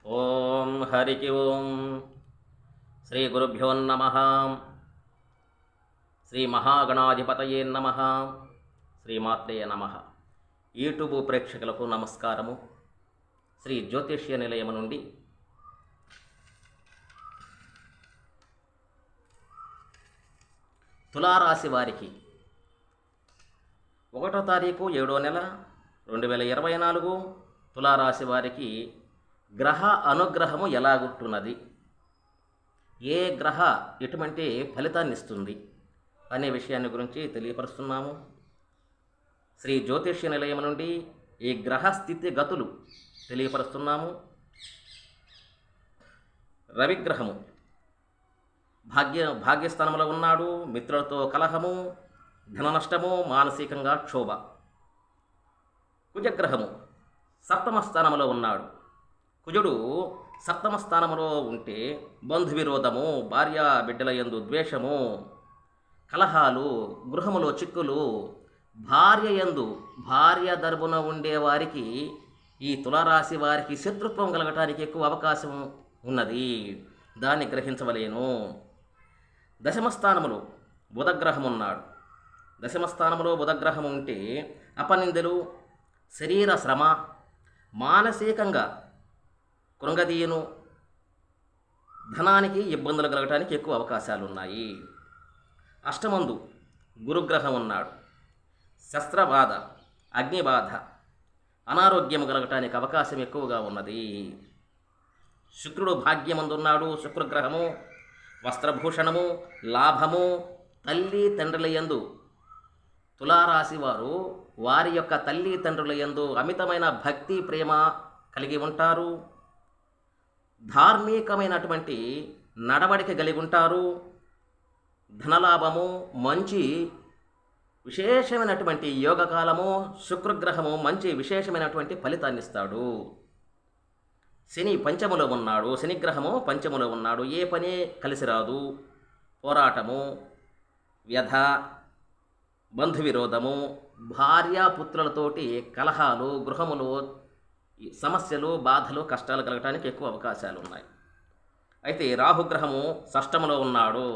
ఓం హరికి ఓం. శ్రీ గురుభ్యో నమ. శ్రీ మహాగణాధిపతయే నమ. శ్రీమాత్రే నమ. యూట్యూబ్ ప్రేక్షకులకు నమస్కారము. శ్రీ జ్యోతిష్య నిలయము నుండి తులారాశి వారికి 1వ తారీఖు 7వ నెల 2024 తులారాశి వారికి గ్రహ అనుగ్రహము ఎలాగుంటున్నది, ఏ గ్రహ ఎటువంటి ఫలితాన్ని ఇస్తుంది అనే విషయాన్ని గురించి తెలియపరుస్తున్నాము. శ్రీ జ్యోతిష్య నిలయం నుండి ఈ గ్రహ స్థితి గతులు తెలియపరుస్తున్నాము. రవిగ్రహము భాగ్యస్థానంలో ఉన్నాడు. మిత్రులతో కలహము, ధన నష్టము, మానసికంగా క్షోభ. కుజగ్రహము సప్తమ స్థానంలో ఉన్నాడు. కుజుడు సప్తమ స్థానంలో ఉంటే బంధు విరోధము, భార్య బిడ్డల యందు ద్వేషము, కలహాలు, గృహములో చిక్కులు, భార్య దర్భున ఉండేవారికి ఈ తులారాశి వారికి శత్రుత్వం కలగటానికి ఎక్కువ అవకాశం ఉన్నది. దాన్ని గ్రహించవలేను. దశమస్థానములో బుధగ్రహం ఉన్నాడు. దశమస్థానంలో బుధగ్రహం ఉంటే అపనిందలు, శరీర శ్రమ, మానసికంగా కృంగదీయను, ధనానికి ఇబ్బందులు కలగటానికి ఎక్కువ అవకాశాలు ఉన్నాయి. అష్టమందు గురుగ్రహం ఉన్నాడు. శస్త్రబాధ, అగ్నిబాధ, అనారోగ్యం కలగటానికి అవకాశం ఎక్కువగా ఉన్నది. శుక్రుడు భాగ్యమందున్నాడు. శుక్రగ్రహము వస్త్రభూషణము, లాభము, తల్లి తండ్రుల యందు తులారాశి వారు వారి యొక్క తల్లి తండ్రుల యందు అమితమైన భక్తి ప్రేమ కలిగి ఉంటారు. ధార్మికమైనటువంటి నడవడిక కలిగి ఉంటారు. ధనలాభము, మంచి విశేషమైనటువంటి యోగకాలము. శుక్రగ్రహము మంచి విశేషమైనటువంటి ఫలితాన్ని ఇస్తాడు. శని పంచములో ఉన్నాడు. శనిగ్రహము పంచములో ఉన్నాడు. ఏ పని కలిసి రాదు. పోరాటము, వ్యధ, బంధు విరోధము, భార్యాపుత్రులతోటి కలహాలు, గృహములో సమస్యలు, బాధలు, కష్టాలు కలగటానికి ఎక్కువ అవకాశాలు ఉన్నాయి. అయితే రాహుగ్రహము షష్టములో ఉన్నాడు.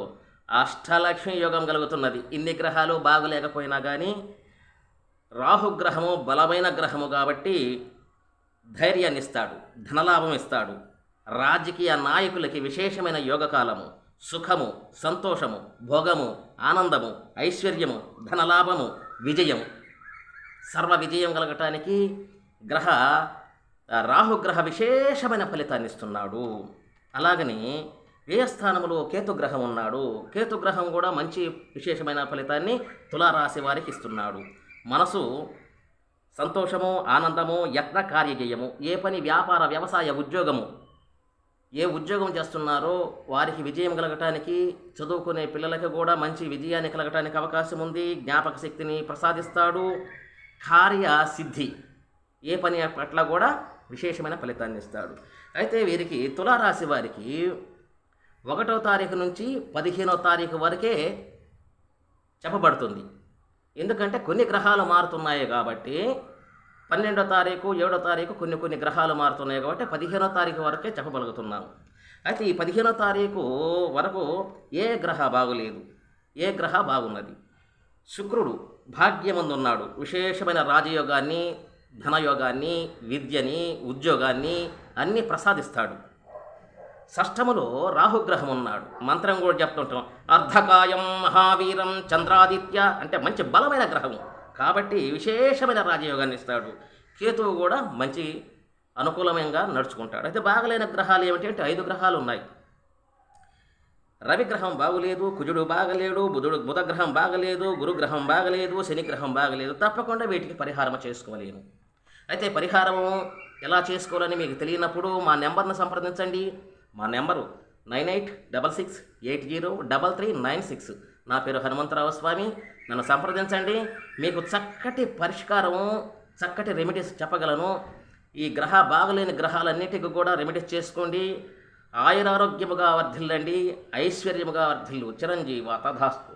అష్టలక్ష్మి యోగం కలుగుతున్నది. ఇన్ని గ్రహాలు బాగలేకపోయినా కానీ రాహుగ్రహము బలమైన గ్రహము కాబట్టి ధైర్యాన్ని ఇస్తాడు, ధనలాభం ఇస్తాడు. రాజకీయ నాయకులకి విశేషమైన యోగకాలము, సుఖము, సంతోషము, భోగము, ఆనందము, ఐశ్వర్యము, ధనలాభము, విజయం, సర్వ విజయం కలగటానికి రాహుగ్రహ విశేషమైన ఫలితాన్ని ఇస్తున్నాడు. అలాగని వ్యయస్థానంలో కేతుగ్రహం ఉన్నాడు. కేతుగ్రహం కూడా మంచి విశేషమైన ఫలితాన్ని తులారాశి వారికి ఇస్తున్నాడు. మనసు సంతోషము, ఆనందము, యత్న కార్యజయము. ఏ పని, వ్యాపార, వ్యవసాయ, ఉద్యోగము, ఏ ఉద్యోగం చేస్తున్నారో వారికి విజయం కలగటానికి, చదువుకునే పిల్లలకి కూడా మంచి విజయాన్ని కలగటానికి అవకాశం ఉంది. జ్ఞాపక శక్తిని ప్రసాదిస్తాడు. కార్యసిద్ధి, ఏ పని పట్ల కూడా విశేషమైన ఫలితాన్ని ఇస్తాడు. అయితే వీరికి తులారాశి వారికి 1వ తారీఖు నుంచి 15వ తారీఖు వరకే చెప్పబడుతుంది. ఎందుకంటే కొన్ని గ్రహాలు మారుతున్నాయి కాబట్టి 12వ తారీఖు 7వ తారీఖు కొన్ని గ్రహాలు మారుతున్నాయి కాబట్టి 15వ తారీఖు వరకే చెప్పగలుగుతున్నాము. అయితే ఈ 15వ తారీఖు వరకు ఏ గ్రహ బాగులేదు, ఏ గ్రహ బాగున్నది. శుక్రుడు భాగ్యమందున్నాడు. విశేషమైన రాజయోగాన్ని, ధనయోగాన్ని, విద్యని, ఉద్యోగాన్ని అన్నీ ప్రసాదిస్తాడు. షష్టములో రాహుగ్రహం ఉన్నాడు. మంత్రం కూడా చెప్తుంటాం, అర్ధకాయం మహావీరం చంద్రాదిత్య, అంటే మంచి బలమైన గ్రహము కాబట్టి విశేషమైన రాజయోగాన్ని ఇస్తాడు. కేతువు కూడా మంచి అనుకూలంగా నడుచుకుంటాడు. అయితే బాగలేని గ్రహాలు ఏమిటంటే 5 గ్రహాలు ఉన్నాయి. రవిగ్రహం బాగులేదు, కుజుడు బాగలేడు, బుధగ్రహం బాగలేదు, గురుగ్రహం బాగలేదు, శనిగ్రహం బాగలేదు. తప్పకుండా వీటికి పరిహారం చేసుకోలేను. అయితే పరిహారము ఎలా చేసుకోవాలని మీకు తెలియనప్పుడు మా నెంబర్ను సంప్రదించండి. మా నెంబరు 9866803396. నా పేరు హనుమంతరావు స్వామి. నన్ను సంప్రదించండి. మీకు చక్కటి పరిష్కారము, చక్కటి రెమెడీస్ చెప్పగలను. ఈ బాగలేని గ్రహాలన్నిటికీ కూడా రెమెడీస్ చేసుకోండి. ఆయురారోగ్యముగా వర్ధిల్లండి, ఐశ్వర్యముగా వర్ధిల్లు. చిరంజీవ తథాస్తు.